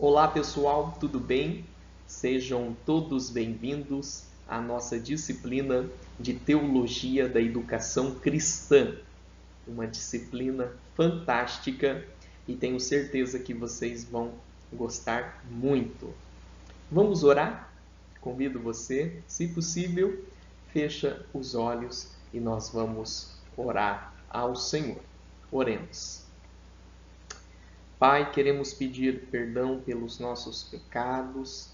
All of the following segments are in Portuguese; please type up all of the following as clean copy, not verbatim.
Olá pessoal, tudo bem? Sejam todos bem-vindos à nossa disciplina de Teologia da Educação Cristã. Uma disciplina fantástica e tenho certeza que vocês vão gostar muito. Vamos orar? Convido você, se possível, fecha os olhos e nós vamos orar ao Senhor. Oremos. Pai, queremos pedir perdão pelos nossos pecados,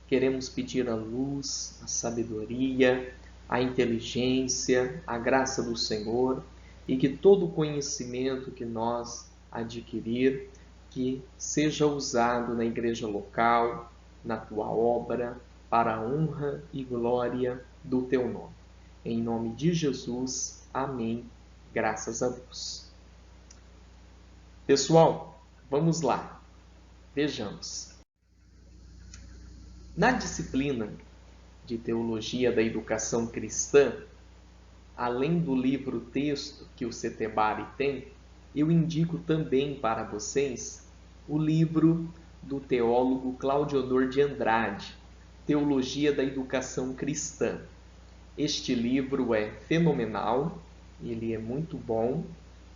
queremos pedir a luz, a sabedoria, a inteligência, a graça do Senhor e que todo o conhecimento que nós adquirir, que seja usado na igreja local, na tua obra, para a honra e glória do teu nome. Em nome de Jesus, amém. Graças a Deus. Pessoal, vamos lá, vejamos. Na disciplina de Teologia da Educação Cristã, além do livro-texto que o Setebari tem, eu indico também para vocês o livro do teólogo Claudionor de Andrade, Teologia da Educação Cristã. Este livro é fenomenal, ele é muito bom,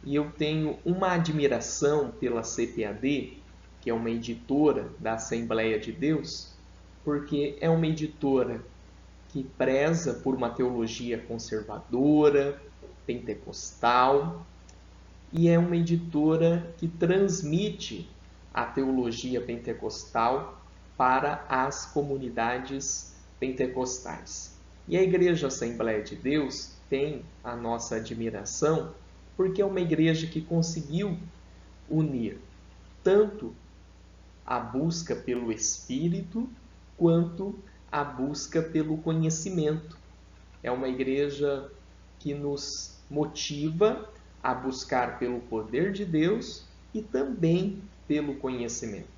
e eu tenho uma admiração pela CPAD, que é uma editora da Assembleia de Deus, porque é uma editora que preza por uma teologia conservadora, pentecostal, e é uma editora que transmite a teologia pentecostal para as comunidades pentecostais. E a Igreja Assembleia de Deus tem a nossa admiração porque é uma igreja que conseguiu unir tanto a busca pelo Espírito quanto a busca pelo conhecimento. É uma igreja que nos motiva a buscar pelo poder de Deus e também pelo conhecimento.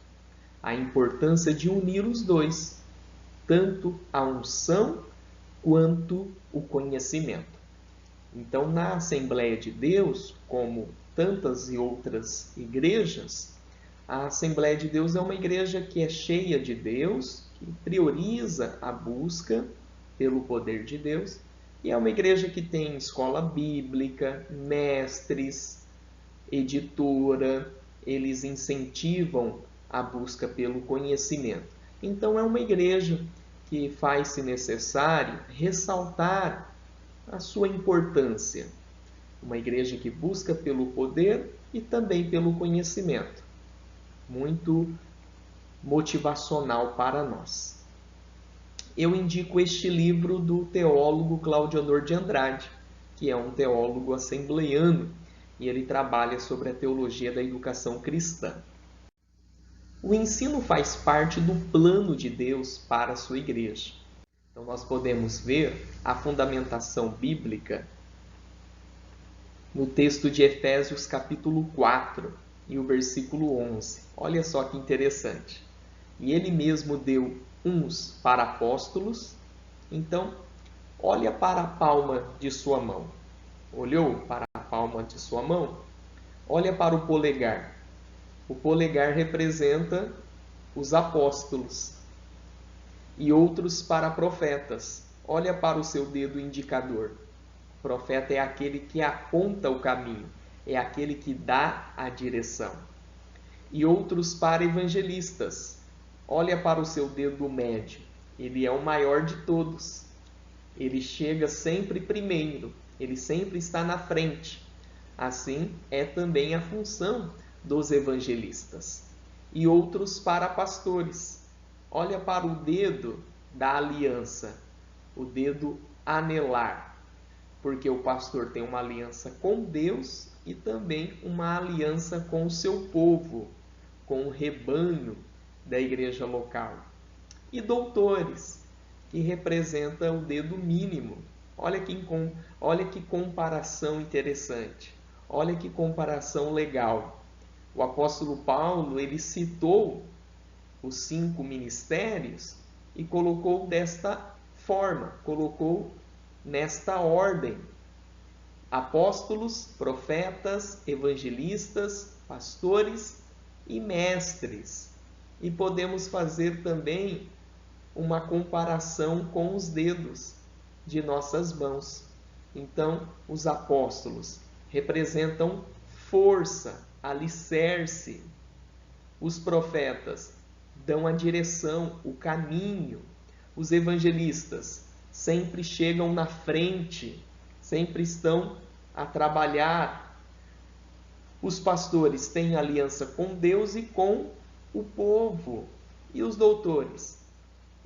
A importância de unir os dois, tanto a unção quanto o conhecimento. Então, na Assembleia de Deus, como tantas e outras igrejas, a Assembleia de Deus é uma igreja que é cheia de Deus, que prioriza a busca pelo poder de Deus, e é uma igreja que tem escola bíblica, mestres, editora, eles incentivam a busca pelo conhecimento. Então, é uma igreja que faz-se necessário ressaltar a sua importância. Uma igreja que busca pelo poder e também pelo conhecimento. Muito motivacional para nós. Eu indico este livro do teólogo Claudionor de Andrade, que é um teólogo assembleiano, e ele trabalha sobre a teologia da educação cristã. O ensino faz parte do plano de Deus para a sua igreja. Então, nós podemos ver a fundamentação bíblica no texto de Efésios capítulo 4 e o versículo 11. Olha só que interessante. E ele mesmo deu uns para apóstolos. Então, olha para a palma de sua mão. Olhou para a palma de sua mão? Olha para o polegar. O polegar representa os apóstolos. E outros para profetas. Olha para o seu dedo indicador. O profeta é aquele que aponta o caminho, é aquele que dá a direção. E outros para evangelistas. Olha para o seu dedo médio. Ele é o maior de todos. Ele chega sempre primeiro, ele sempre está na frente. Assim é também a função dos evangelistas. E outros para pastores. Olha para o dedo da aliança, o dedo anelar, porque o pastor tem uma aliança com Deus e também uma aliança com o seu povo, com o rebanho da igreja local. E doutores, que representa o dedo mínimo. Olha que comparação interessante, olha que comparação legal. O apóstolo Paulo, ele citou os 5 ministérios e colocou desta forma, colocou nesta ordem: apóstolos, profetas, evangelistas, pastores e mestres. E podemos fazer também uma comparação com os dedos de nossas mãos. Então, os apóstolos representam força, alicerce. Os profetas dão a direção, o caminho. Os evangelistas sempre chegam na frente, sempre estão a trabalhar. Os pastores têm aliança com Deus e com o povo. E os doutores?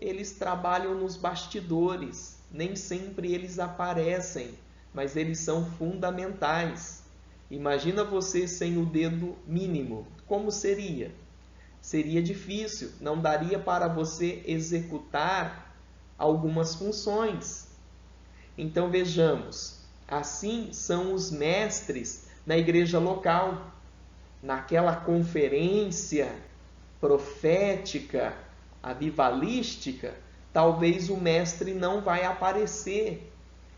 Eles trabalham nos bastidores, nem sempre eles aparecem, mas eles são fundamentais. Imagina você sem o dedo mínimo, como seria? Seria difícil, não daria para você executar algumas funções. Então vejamos, assim são os mestres na igreja local. Naquela conferência profética, avivalística, talvez o mestre não vai aparecer.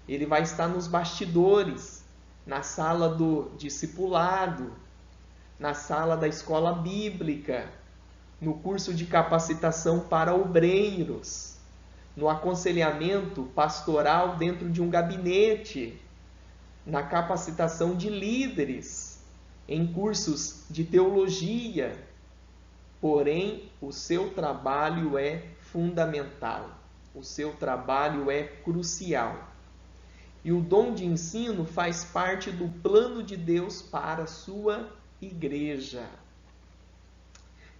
Ele vai estar nos bastidores, na sala do discipulado, na sala da escola bíblica, no curso de capacitação para obreiros, no aconselhamento pastoral dentro de um gabinete, na capacitação de líderes, em cursos de teologia. Porém, o seu trabalho é fundamental, o seu trabalho é crucial. E o dom de ensino faz parte do plano de Deus para a sua igreja.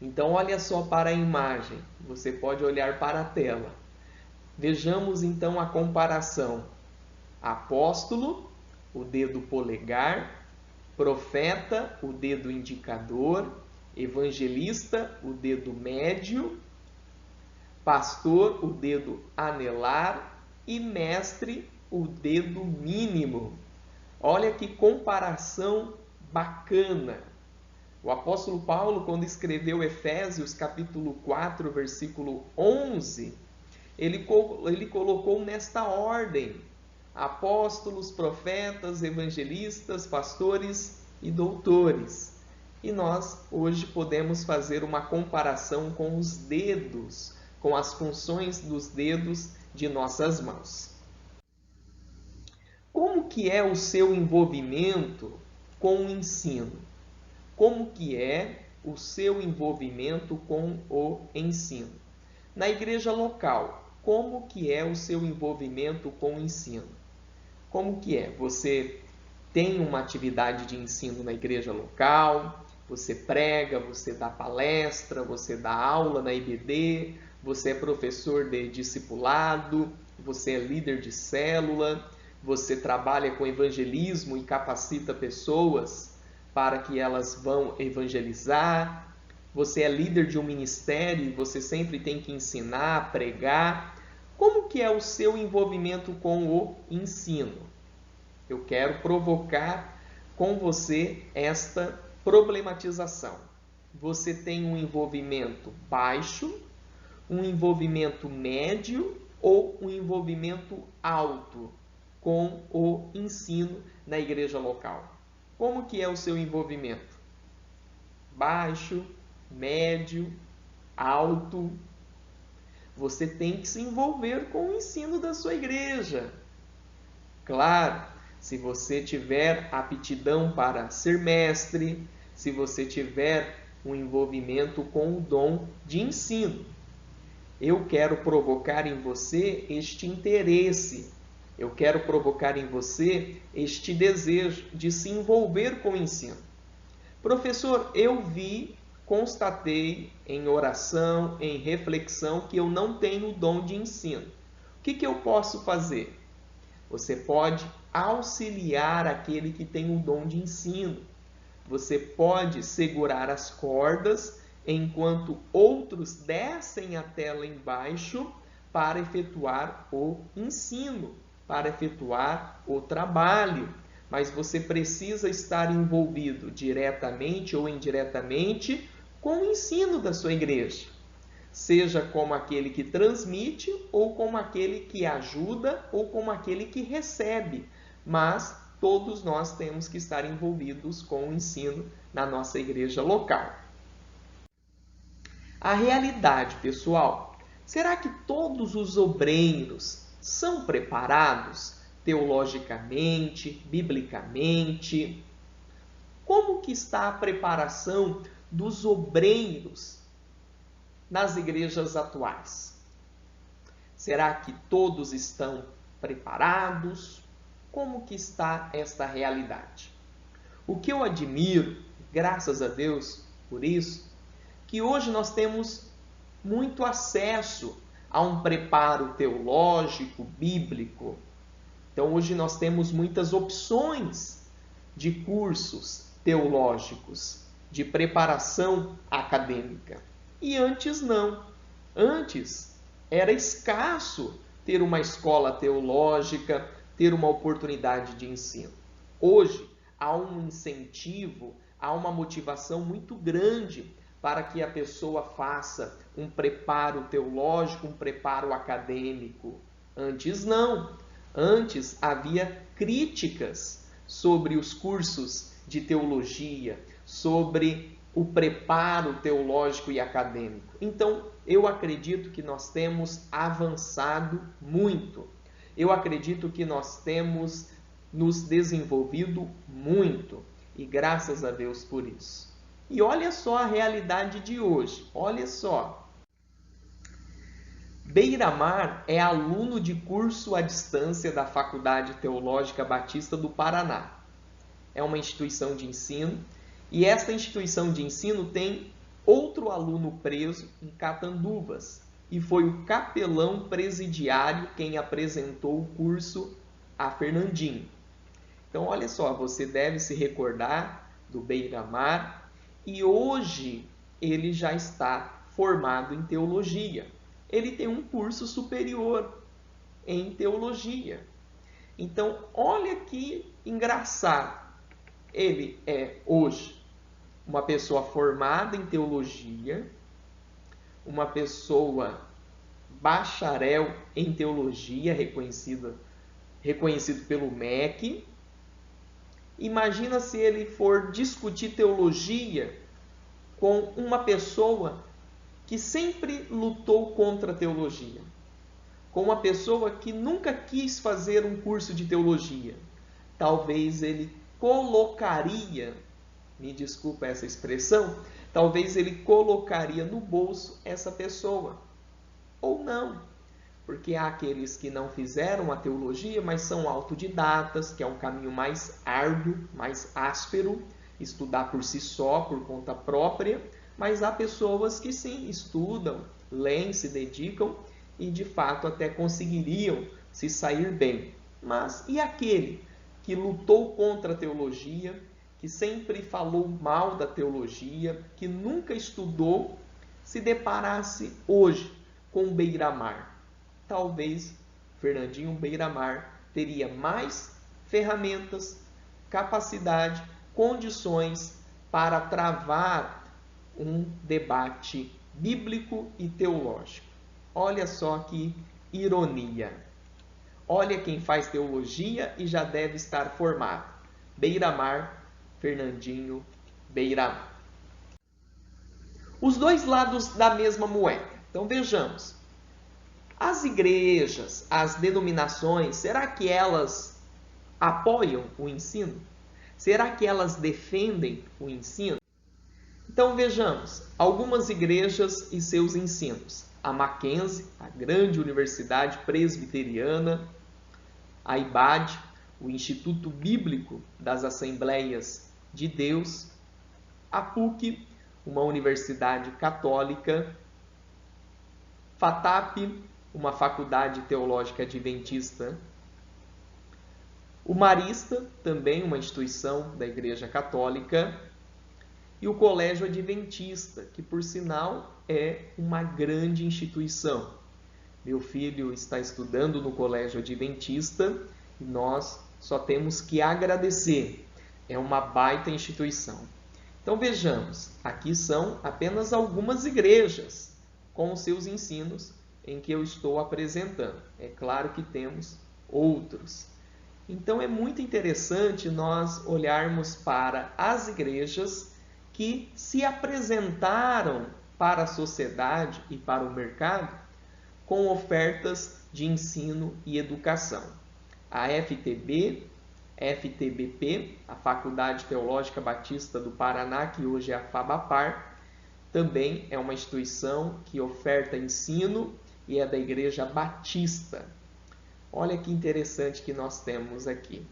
Então, olha só para a imagem, você pode olhar para a tela. Vejamos então a comparação. Apóstolo, o dedo polegar, profeta, o dedo indicador, evangelista, o dedo médio, pastor, o dedo anelar e mestre, o dedo mínimo. Olha que comparação bacana. O apóstolo Paulo, quando escreveu Efésios capítulo 4, versículo 11, ele colocou nesta ordem: apóstolos, profetas, evangelistas, pastores e doutores. E nós hoje podemos fazer uma comparação com os dedos, com as funções dos dedos de nossas mãos. Como que é o seu envolvimento com o ensino? Como que é o seu envolvimento com o ensino? Na igreja local, como que é o seu envolvimento com o ensino? Como que é? Você tem uma atividade de ensino na igreja local, você prega, você dá palestra, você dá aula na IBD, você é professor de discipulado, você é líder de célula, você trabalha com evangelismo e capacita pessoas para que elas vão evangelizar, você é líder de um ministério e você sempre tem que ensinar, pregar. Como que é o seu envolvimento com o ensino? Eu quero provocar com você esta problematização. Você tem um envolvimento baixo, um envolvimento médio ou um envolvimento alto com o ensino na igreja local? Como que é o seu envolvimento? Baixo, médio, alto? Você tem que se envolver com o ensino da sua igreja. Claro, se você tiver aptidão para ser mestre, se você tiver um envolvimento com o dom de ensino. Eu quero provocar em você este interesse, eu quero provocar em você este desejo de se envolver com o ensino. Professor, eu constatei em oração, em reflexão, que eu não tenho o dom de ensino. O que eu posso fazer? Você pode auxiliar aquele que tem o dom de ensino. Você pode segurar as cordas enquanto outros descem até lá embaixo para efetuar o ensino, para efetuar o trabalho. Mas você precisa estar envolvido diretamente ou indiretamente com o ensino da sua igreja. Seja como aquele que transmite, ou como aquele que ajuda, ou como aquele que recebe. Mas todos nós temos que estar envolvidos com o ensino na nossa igreja local. A realidade, pessoal, será que todos os obreiros são preparados teologicamente, biblicamente? Como que está a preparação dos obreiros nas igrejas atuais? Será que todos estão preparados? Como que está esta realidade? O que eu admiro, graças a Deus por isso, que hoje nós temos muito acesso a um preparo teológico, bíblico. Então hoje nós temos muitas opções de cursos teológicos, de preparação acadêmica. E antes não. Antes era escasso ter uma escola teológica, ter uma oportunidade de ensino. Hoje há um incentivo, há uma motivação muito grande para que a pessoa faça um preparo teológico, um preparo acadêmico. Antes não. Antes havia críticas sobre os cursos de teologia, sobre o preparo teológico e acadêmico. Então, eu acredito que nós temos avançado muito. Eu acredito que nós temos nos desenvolvido muito. E graças a Deus por isso. E olha só a realidade de hoje. Olha só. Beiramar é aluno de curso à distância da Faculdade Teológica Batista do Paraná. É uma instituição de ensino e esta instituição de ensino tem outro aluno preso em Catanduvas e foi o capelão presidiário quem apresentou o curso a Fernandinho. Então, olha só, você deve se recordar do Beiramar e hoje ele já está formado em teologia. Ele tem um curso superior em teologia. Então, olha que engraçado. Ele é hoje uma pessoa formada em teologia, uma pessoa bacharel em teologia, reconhecido pelo MEC. Imagina se ele for discutir teologia com uma pessoa que sempre lutou contra a teologia, com uma pessoa que nunca quis fazer um curso de teologia. Talvez ele colocaria, me desculpa essa expressão, talvez ele colocaria no bolso essa pessoa. Ou não, porque há aqueles que não fizeram a teologia, mas são autodidatas, que é um caminho mais árduo, mais áspero, estudar por si só, por conta própria, mas há pessoas que sim, estudam, leem, se dedicam e de fato até conseguiriam se sair bem. Mas e aquele que lutou contra a teologia, que sempre falou mal da teologia, que nunca estudou, se deparasse hoje com o Beiramar? Talvez Fernandinho Beiramar teria mais ferramentas, capacidade, condições para travar um debate bíblico e teológico. Olha só que ironia. Olha quem faz teologia e já deve estar formado. Beiramar, Fernandinho Beiramar. Os dois lados da mesma moeda. Então vejamos. As igrejas, as denominações, será que elas apoiam o ensino? Será que elas defendem o ensino? Então vejamos, algumas igrejas e seus ensinos. A Mackenzie, a grande universidade presbiteriana, a IBAD, o Instituto Bíblico das Assembleias de Deus, a PUC, uma universidade católica, FATAP, uma faculdade teológica adventista, o Marista, também uma instituição da Igreja Católica, e o Colégio Adventista, que por sinal é uma grande instituição. Meu filho está estudando no Colégio Adventista e nós só temos que agradecer. É uma baita instituição. Então vejamos, aqui são apenas algumas igrejas com os seus ensinos em que eu estou apresentando. É claro que temos outros. Então é muito interessante nós olharmos para as igrejas que se apresentaram para a sociedade e para o mercado com ofertas de ensino e educação. A FTB, FTBP, a Faculdade Teológica Batista do Paraná, que hoje é a FABAPAR, também é uma instituição que oferta ensino e é da Igreja Batista. Olha que interessante que nós temos aqui.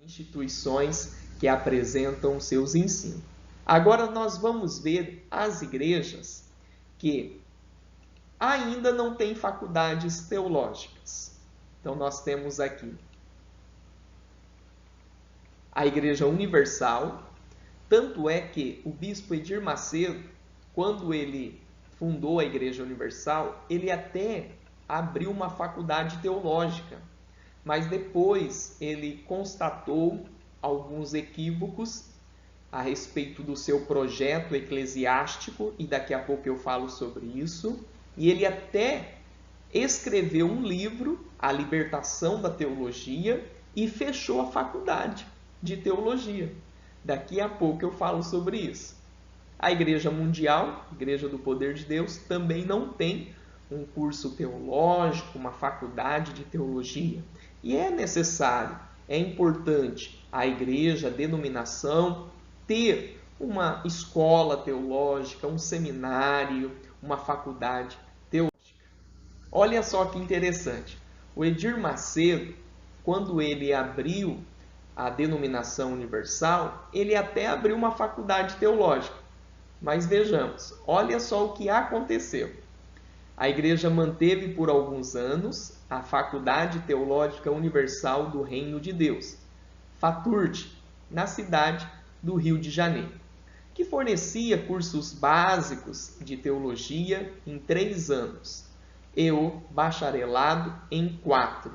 Instituições que apresentam seus ensinos. Agora nós vamos ver as igrejas que ainda não têm faculdades teológicas. Então nós temos aqui a Igreja Universal. Tanto é que o bispo Edir Macedo, quando ele fundou a Igreja Universal, ele até abriu uma faculdade teológica, mas depois ele constatou alguns equívocos a respeito do seu projeto eclesiástico, e daqui a pouco eu falo sobre isso, e ele até escreveu um livro, A Libertação da Teologia, e fechou a faculdade de teologia. Daqui a pouco eu falo sobre isso. A Igreja Mundial, Igreja do Poder de Deus, também não tem um curso teológico, uma faculdade de teologia. E é necessário, é importante a igreja, a denominação, ter uma escola teológica, um seminário, uma faculdade teológica. Olha só que interessante. O Edir Macedo, quando ele abriu a denominação universal, ele até abriu uma faculdade teológica. Mas vejamos, olha só o que aconteceu. A igreja manteve por alguns anos a Faculdade Teológica Universal do Reino de Deus, FATURD, na cidade do Rio de Janeiro, que fornecia cursos básicos de teologia em 3 anos e o bacharelado em 4.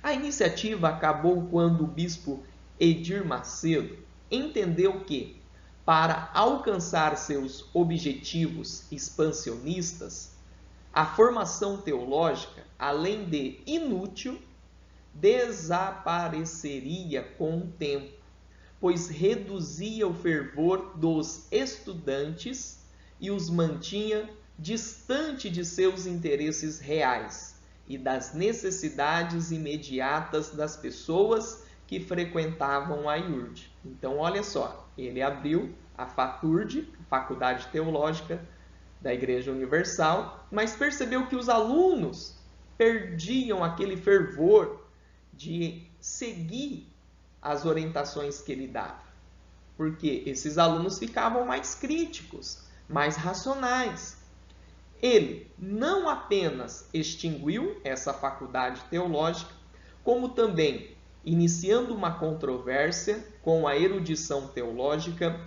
A iniciativa acabou quando o bispo Edir Macedo entendeu que, para alcançar seus objetivos expansionistas, a formação teológica, além de inútil, desapareceria com o tempo, pois reduzia o fervor dos estudantes e os mantinha distante de seus interesses reais e das necessidades imediatas das pessoas que frequentavam a IURD. Então, olha só, ele abriu a FATURD, Faculdade Teológica da Igreja Universal, mas percebeu que os alunos perdiam aquele fervor de seguir as orientações que ele dava, porque esses alunos ficavam mais críticos, mais racionais. Ele não apenas extinguiu essa faculdade teológica, como também, iniciando uma controvérsia com a erudição teológica,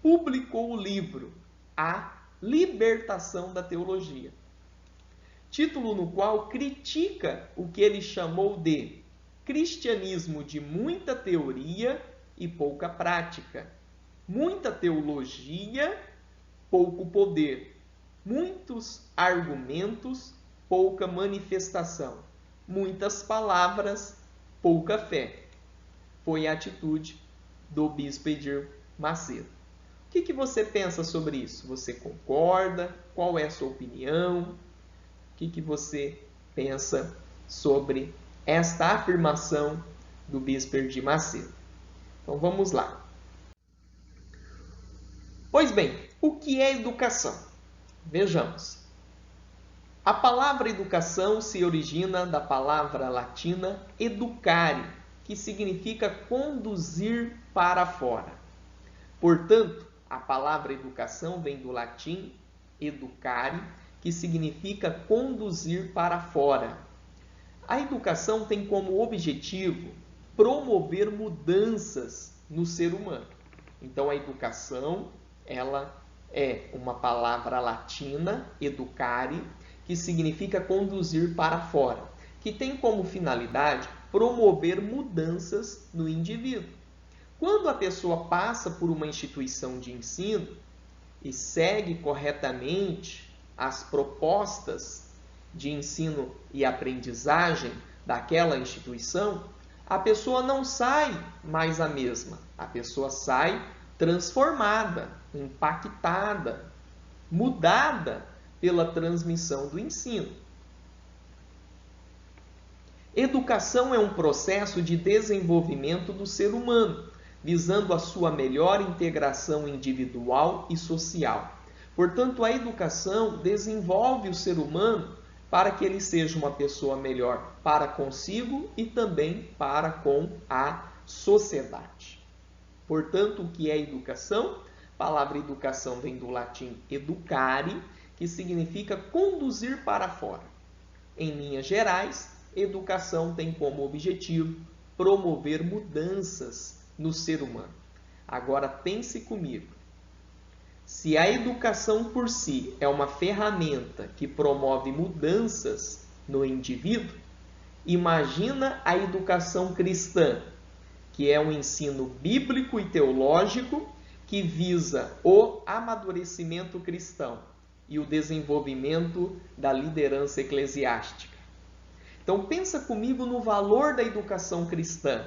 publicou o livro A Libertação da Teologia, título no qual critica o que ele chamou de cristianismo de muita teoria e pouca prática, muita teologia, pouco poder, muitos argumentos, pouca manifestação, muitas palavras, pouca fé. Foi a atitude do bispo Edir Macedo. O que você pensa sobre isso? Você concorda? Qual é a sua opinião? O que você pensa sobre esta afirmação do bispo Edir Macedo? Então vamos lá. Pois bem, o que é educação? Vejamos. A palavra educação se origina da palavra latina educare, que significa conduzir para fora. Portanto, a palavra educação vem do latim educare, que significa conduzir para fora. A educação tem como objetivo promover mudanças no ser humano. Então, a educação, ela é uma palavra latina, educare, que significa conduzir para fora, que tem como finalidade promover mudanças no indivíduo. Quando a pessoa passa por uma instituição de ensino e segue corretamente as propostas de ensino e aprendizagem daquela instituição, a pessoa não sai mais a mesma. A pessoa sai transformada, impactada mudada pela transmissão do ensino. Educação é um processo de desenvolvimento do ser humano, visando a sua melhor integração individual e social. Portanto, a educação desenvolve o ser humano para que ele seja uma pessoa melhor para consigo e também para com a sociedade. Portanto, o que é educação? A palavra educação vem do latim educare, que significa conduzir para fora. Em linhas gerais, educação tem como objetivo promover mudanças no ser humano. Agora pense comigo. Se a educação por si é uma ferramenta que promove mudanças no indivíduo, imagina a educação cristã, que é um ensino bíblico e teológico que visa o amadurecimento cristão e o desenvolvimento da liderança eclesiástica. Então pensa comigo no valor da educação cristã.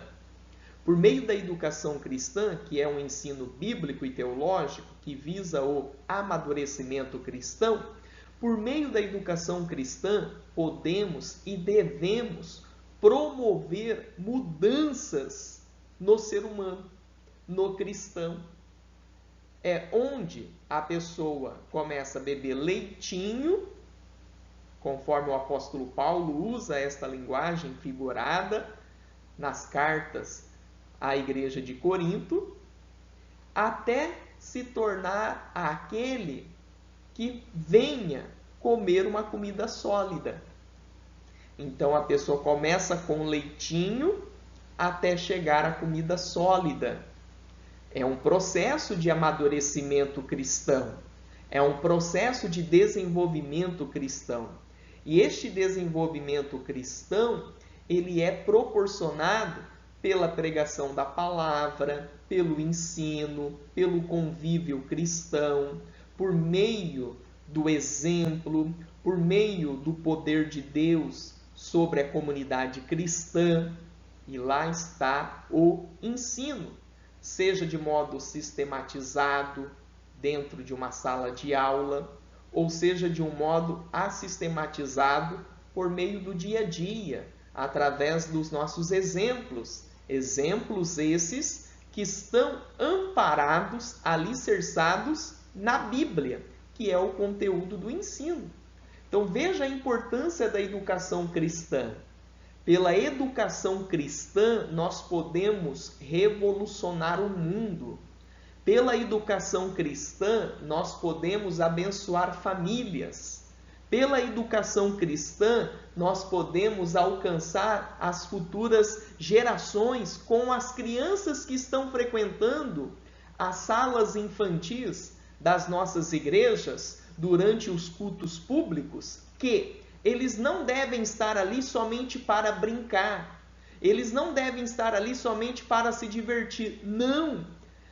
Por meio da educação cristã, que é um ensino bíblico e teológico que visa o amadurecimento cristão, por meio da educação cristã, podemos e devemos promover mudanças no ser humano, no cristão. É onde a pessoa começa a beber leitinho, conforme o apóstolo Paulo usa esta linguagem figurada nas cartas à igreja de Corinto, até se tornar aquele que venha comer uma comida sólida. Então a pessoa começa com leitinho até chegar à comida sólida. É um processo de amadurecimento cristão. É um processo de desenvolvimento cristão. E este desenvolvimento cristão, ele é proporcionado pela pregação da palavra, pelo ensino, pelo convívio cristão, por meio do exemplo, por meio do poder de Deus sobre a comunidade cristã. E lá está o ensino, seja de modo sistematizado dentro de uma sala de aula, ou seja de um modo assistematizado por meio do dia a dia, através dos nossos exemplos. Exemplos esses que estão amparados, alicerçados na Bíblia, que é o conteúdo do ensino. Então veja a importância da educação cristã. Pela educação cristã, nós podemos revolucionar o mundo. Pela educação cristã, nós podemos abençoar famílias. Pela educação cristã, nós podemos alcançar as futuras gerações com as crianças que estão frequentando as salas infantis das nossas igrejas durante os cultos públicos, que eles não devem estar ali somente para brincar. Eles não devem estar ali somente para se divertir. Não!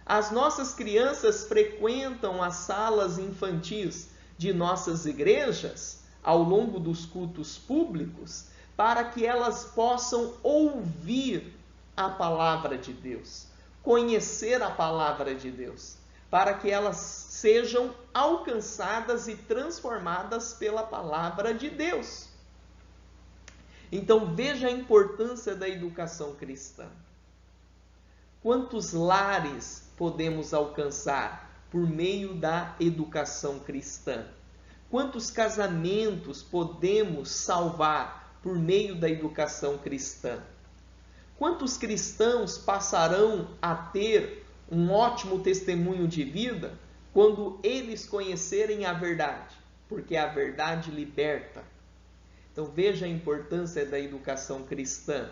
As nossas crianças frequentam as salas infantis de nossas igrejas ao longo dos cultos públicos para que elas possam ouvir a palavra de Deus, conhecer a palavra de Deus, para que elas sejam alcançadas e transformadas pela palavra de Deus. Então veja a importância da educação cristã. Quantos lares podemos alcançar por meio da educação cristã? Quantos casamentos podemos salvar por meio da educação cristã? Quantos cristãos passarão a ter um ótimo testemunho de vida quando eles conhecerem a verdade? Porque a verdade liberta. Então veja a importância da educação cristã.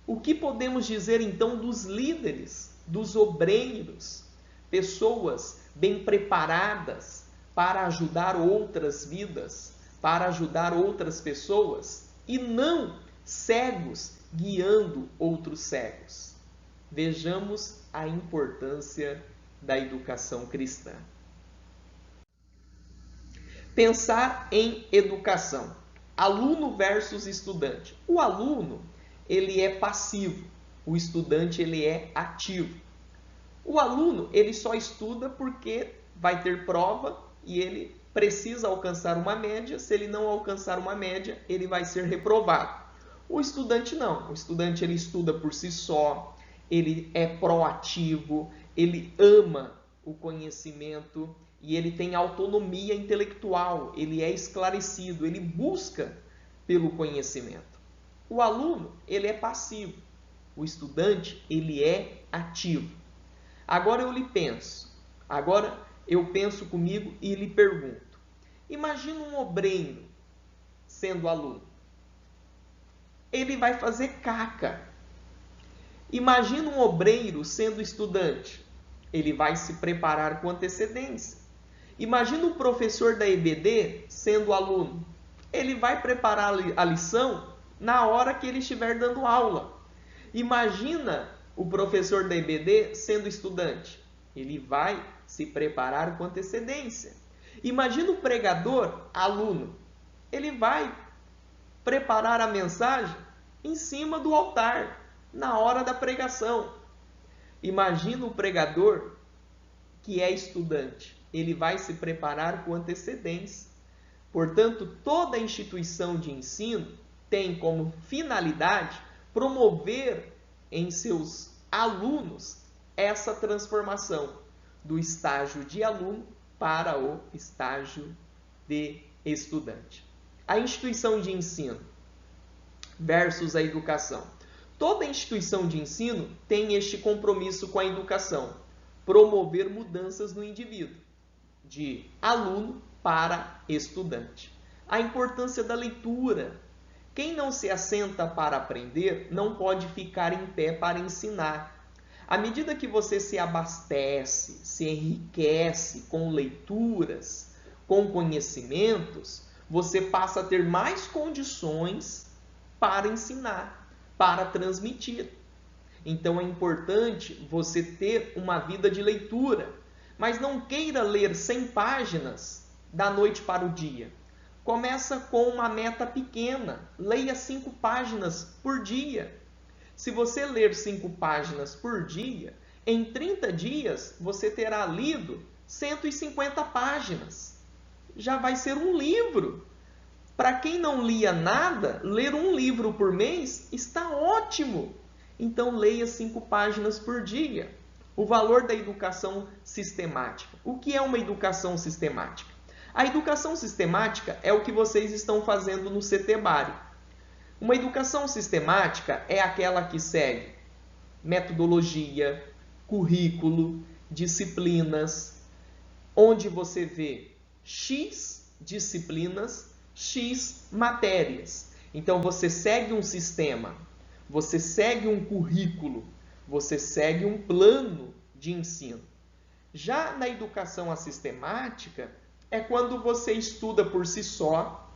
O que podemos dizer então dos líderes, dos obreiros, pessoas bem preparadas para ajudar outras vidas, para ajudar outras pessoas e não cegos guiando outros cegos? Vejamos a importância da educação cristã. Pensar em educação. Aluno versus estudante. O aluno, ele é passivo. O estudante, ele é ativo. O aluno, ele só estuda porque vai ter prova e ele precisa alcançar uma média. Se ele não alcançar uma média, ele vai ser reprovado. O estudante não. O estudante ele estuda por si só, ele é proativo, ele ama o conhecimento e ele tem autonomia intelectual, ele é esclarecido, ele busca pelo conhecimento. O aluno, ele é passivo. O estudante, ele é ativo. Agora eu penso comigo e lhe pergunto. Imagina um obreiro sendo aluno. Ele vai fazer caca. Imagina um obreiro sendo estudante. Ele vai se preparar com antecedência. Imagina um professor da EBD sendo aluno. Ele vai preparar a lição na hora que ele estiver dando aula. Imagina o professor da EBD sendo estudante. Ele vai se preparar com antecedência. Imagina o pregador, aluno. Ele vai preparar a mensagem em cima do altar, na hora da pregação. Imagina o pregador que é estudante. Ele vai se preparar com antecedência. Portanto, toda instituição de ensino tem como finalidade promover em seus alunos essa transformação do estágio de aluno para o estágio de estudante. A instituição de ensino versus a educação. Toda instituição de ensino tem este compromisso com a educação, promover mudanças no indivíduo, de aluno para estudante. A importância da leitura. Quem não se assenta para aprender não pode ficar em pé para ensinar. À medida que você se abastece, se enriquece com leituras, com conhecimentos, você passa a ter mais condições para ensinar, para transmitir. Então é importante você ter uma vida de leitura, mas não queira ler 100 páginas da noite para o dia. Começa com uma meta pequena, leia 5 páginas por dia. Se você ler 5 páginas por dia, em 30 dias você terá lido 150 páginas. Já vai ser um livro. Para quem não lia nada, ler um livro por mês está ótimo. Então leia 5 páginas por dia. O valor da educação sistemática. O que é uma educação sistemática? A educação sistemática é o que vocês estão fazendo no CETEBARI. Uma educação sistemática é aquela que segue metodologia, currículo, disciplinas, onde você vê X disciplinas, X matérias. Então você segue um sistema, você segue um currículo, você segue um plano de ensino. Já na educação assistemática, é quando você estuda por si só,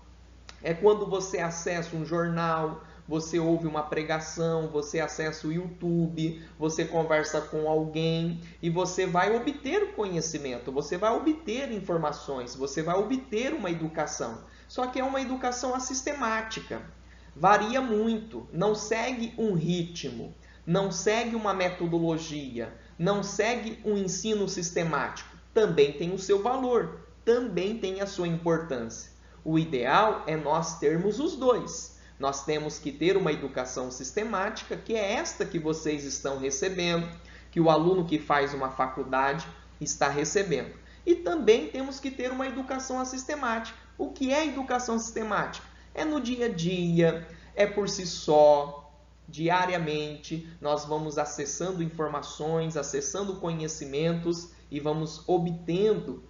é quando você acessa um jornal, você ouve uma pregação, você acessa o YouTube, você conversa com alguém e você vai obter conhecimento, você vai obter informações, você vai obter uma educação. Só que é uma educação assistemática, varia muito, não segue um ritmo, não segue uma metodologia, não segue um ensino sistemático. Também tem o seu valor, também tem a sua importância. O ideal é nós termos os dois. Nós temos que ter uma educação sistemática, que é esta que vocês estão recebendo, que o aluno que faz uma faculdade está recebendo. E também temos que ter uma educação assistemática. O que é educação sistemática? É no dia a dia, é por si só, diariamente, nós vamos acessando informações, acessando conhecimentos e vamos obtendo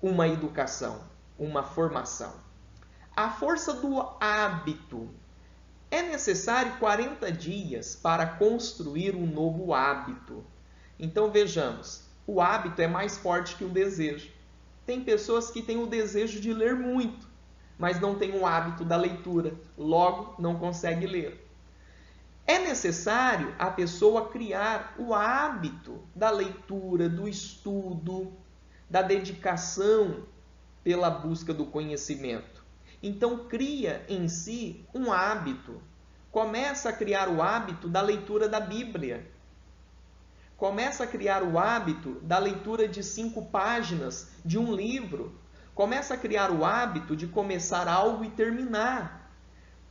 uma educação, uma formação. A força do hábito. É necessário 40 dias para construir um novo hábito. Então vejamos, o hábito é mais forte que o desejo. Tem pessoas que têm o desejo de ler muito, mas não têm o hábito da leitura, logo não consegue ler. É necessário a pessoa criar o hábito da leitura, do estudo, da dedicação pela busca do conhecimento. Então cria em si um hábito. Começa a criar o hábito da leitura da Bíblia. Começa a criar o hábito da leitura de 5 páginas de um livro. Começa a criar o hábito de começar algo e terminar.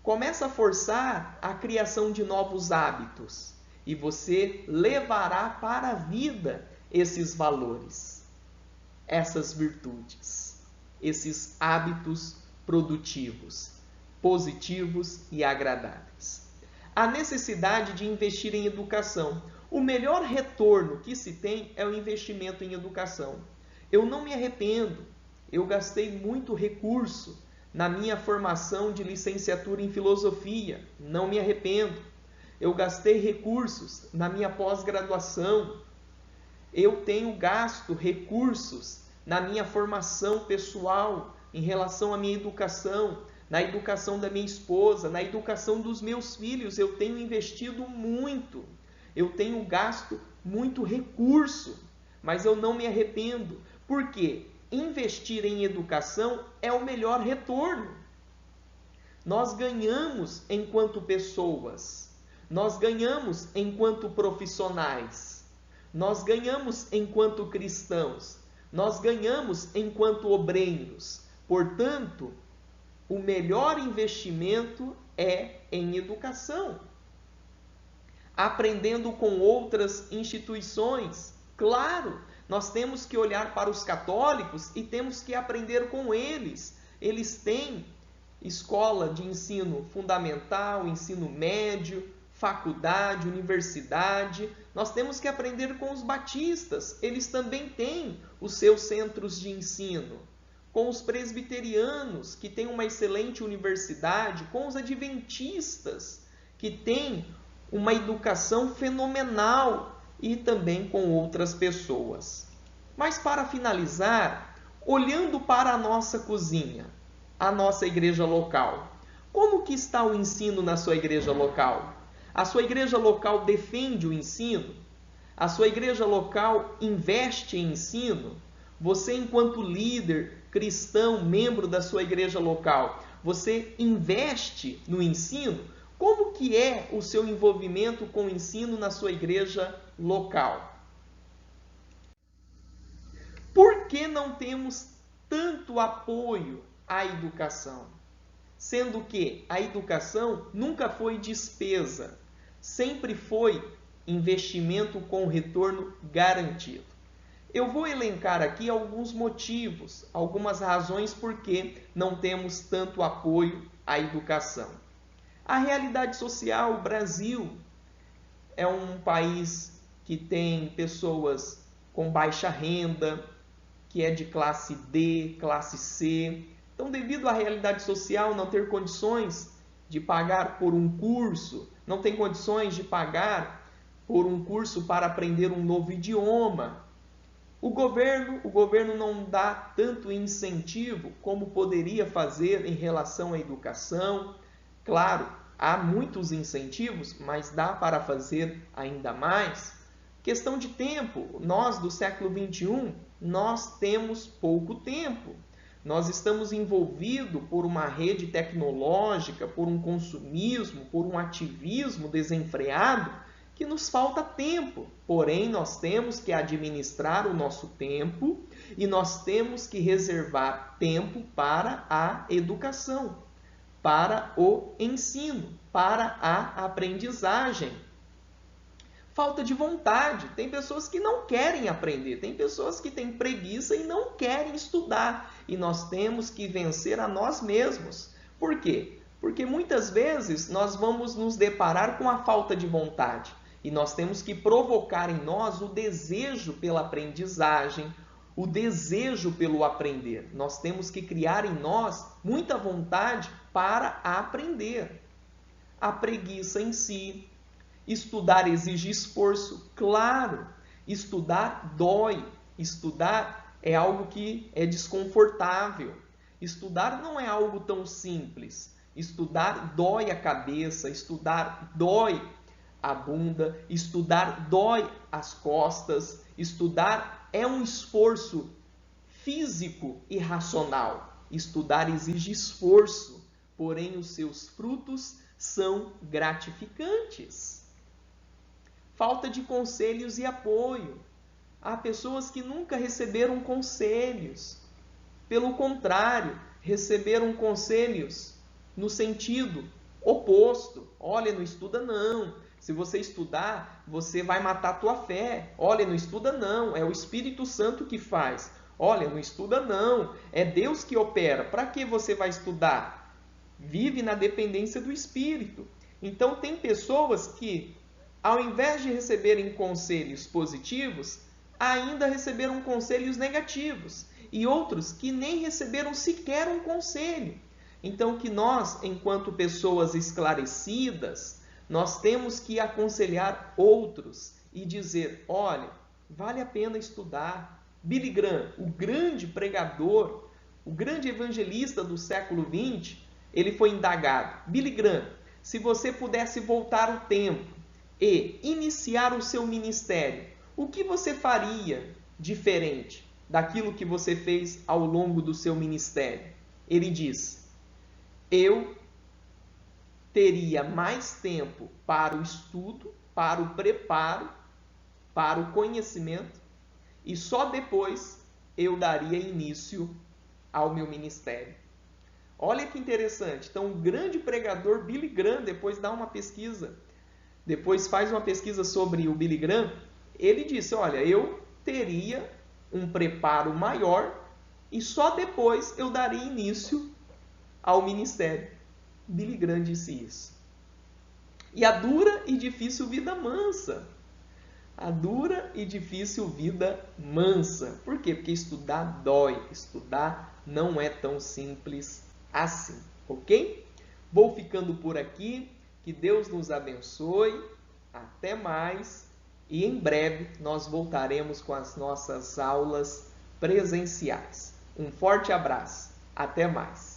Começa a forçar a criação de novos hábitos. E você levará para a vida esses valores, essas virtudes, esses hábitos produtivos, positivos e agradáveis. A necessidade de investir em educação. O melhor retorno que se tem é o investimento em educação. Eu não me arrependo, eu gastei muito recurso na minha formação de licenciatura em filosofia, não me arrependo. Eu gastei recursos na minha pós-graduação, eu tenho gasto recursos na minha formação pessoal em relação à minha educação, na educação da minha esposa, na educação dos meus filhos, eu tenho investido muito. Eu tenho gasto muito recurso, mas eu não me arrependo. Por quê? Investir em educação é o melhor retorno. Nós ganhamos enquanto pessoas, nós ganhamos enquanto profissionais, nós ganhamos enquanto cristãos, nós ganhamos enquanto obreiros. Portanto, o melhor investimento é em educação. Aprendendo com outras instituições. Claro, nós temos que olhar para os católicos e temos que aprender com eles. Eles têm escola de ensino fundamental, ensino médio, faculdade, universidade. Nós temos que aprender com os batistas. Eles também têm os seus centros de ensino. Com os presbiterianos, que têm uma excelente universidade. Com os adventistas, que têm uma educação fenomenal, e também com outras pessoas. Mas para finalizar, olhando para a nossa cozinha, a nossa igreja local, como que está o ensino na sua igreja local? A sua igreja local defende o ensino? A sua igreja local investe em ensino? Você, enquanto líder cristão, membro da sua igreja local, você investe no ensino? Como que é o seu envolvimento com o ensino na sua igreja local? Por que não temos tanto apoio à educação? Sendo que a educação nunca foi despesa, sempre foi investimento com retorno garantido. Eu vou elencar aqui alguns motivos, algumas razões por que não temos tanto apoio à educação. A realidade social, o Brasil é um país que tem pessoas com baixa renda, que é de classe D, classe C. Então, devido à realidade social, não ter condições de pagar por um curso, não tem condições de pagar por um curso para aprender um novo idioma. O governo não dá tanto incentivo como poderia fazer em relação à educação. Claro, há muitos incentivos, mas dá para fazer ainda mais. Questão de tempo, nós do século XXI, nós temos pouco tempo. Nós estamos envolvidos por uma rede tecnológica, por um consumismo, por um ativismo desenfreado, que nos falta tempo. Porém, nós temos que administrar o nosso tempo e nós temos que reservar tempo para a educação, para o ensino, para a aprendizagem. Falta de vontade. Tem pessoas que não querem aprender, tem pessoas que têm preguiça e não querem estudar. E nós temos que vencer a nós mesmos. Por quê? Porque muitas vezes nós vamos nos deparar com a falta de vontade. E nós temos que provocar em nós o desejo pela aprendizagem, o desejo pelo aprender. Nós temos que criar em nós muita vontade para aprender. A preguiça em si. Estudar exige esforço, claro. Estudar dói. Estudar é algo que é desconfortável. Estudar não é algo tão simples. Estudar dói a cabeça, estudar dói a bunda, estudar dói as costas, estudar é um esforço físico e racional. Estudar exige esforço, porém os seus frutos são gratificantes. falta de conselhos e apoio. Há pessoas que nunca receberam conselhos. Pelo contrário, receberam conselhos no sentido oposto. Olha, não estuda não. Se você estudar, você vai matar a tua fé. Olha, não estuda não. É o Espírito Santo que faz. Olha, não estuda não. É Deus que opera. Para que você vai estudar? Vive na dependência do Espírito. Então, tem pessoas que, ao invés de receberem conselhos positivos, ainda receberam conselhos negativos. E outros que nem receberam sequer um conselho. Então, que nós, enquanto pessoas esclarecidas, nós temos que aconselhar outros e dizer, olha, vale a pena estudar. Billy Graham, o grande pregador, o grande evangelista do século XX, ele foi indagado. Billy Graham, se você pudesse voltar o tempo e iniciar o seu ministério, o que você faria diferente daquilo que você fez ao longo do seu ministério? Ele diz, eu teria mais tempo para o estudo, para o preparo, para o conhecimento, e só depois eu daria início ao meu ministério. Olha que interessante. Então, o grande pregador Billy Graham, depois dá uma pesquisa, depois faz uma pesquisa sobre o Billy Graham, ele disse, olha, eu teria um preparo maior e só depois eu daria início ao ministério. Billy Graham disse isso. E a dura e difícil vida mansa. A dura e difícil vida mansa. Por quê? Porque estudar dói. Estudar não é tão simples assim. Ok? Vou ficando por aqui. Que Deus nos abençoe. Até mais. E em breve nós voltaremos com as nossas aulas presenciais. Um forte abraço. Até mais.